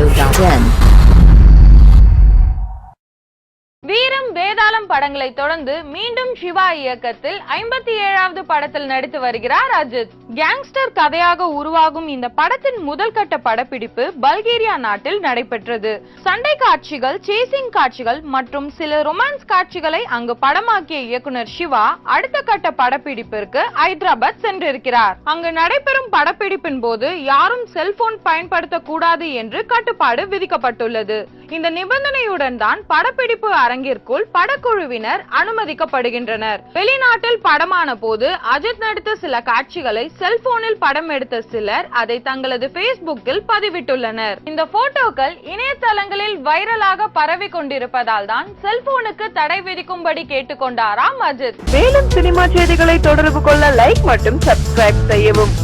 Audio.in. வீரம் வேதாளம் படங்களை தொடர்ந்து மீண்டும் சிவா இயக்கத்தில் 57வது படத்தில் நடித்து வருகிறார் அஜித். கேங்ஸ்டர் கதையாக உருவாகும் இந்த படத்தின் முதல் கட்ட படப்பிடிப்பு பல்கேரியா நாட்டில் நடைபெற்றது. சண்டை காட்சிகள், சேசிங் காட்சிகள் மற்றும் சில ரொமான்ஸ் காட்சிகளை அங்கு படமாக்கிய இயக்குனர் சிவா அடுத்த கட்ட படப்பிடிப்பிற்கு ஹைதராபாத் சென்றிருக்கிறார். அங்கு நடைபெறும் படப்பிடிப்பின் போது யாரும் செல்போன் பயன்படுத்த கூடாது என்று கட்டுப்பாடு விதிக்கப்பட்டுள்ளது. இந்த நிபந்தனையுடன் தான் படப்பிடிப்பு அரங்கிற்குள் படக்குழுவினர் அனுமதிக்கப்படுகின்றனர். வெளிநாட்டில் படமான போது அஜித் நடித்த சில காட்சிகளை செல்போனில் படம் எடுத்த சிலர் அதை தங்களது பேஸ்புக்கில் பதிவிட்டுள்ளனர். இந்த போட்டோக்கள் இணையதளங்களில் வைரலாக பரவி கொண்டிருப்பதால் தான் செல்போனுக்கு தடை விதிக்கும்படி கேட்டுக்கொண்டாராம் அஜித். மேலும் சினிமா செய்திகளை தொடர்பு கொள்ள லைக் மற்றும் சப்ஸ்கிரைப் செய்யவும்.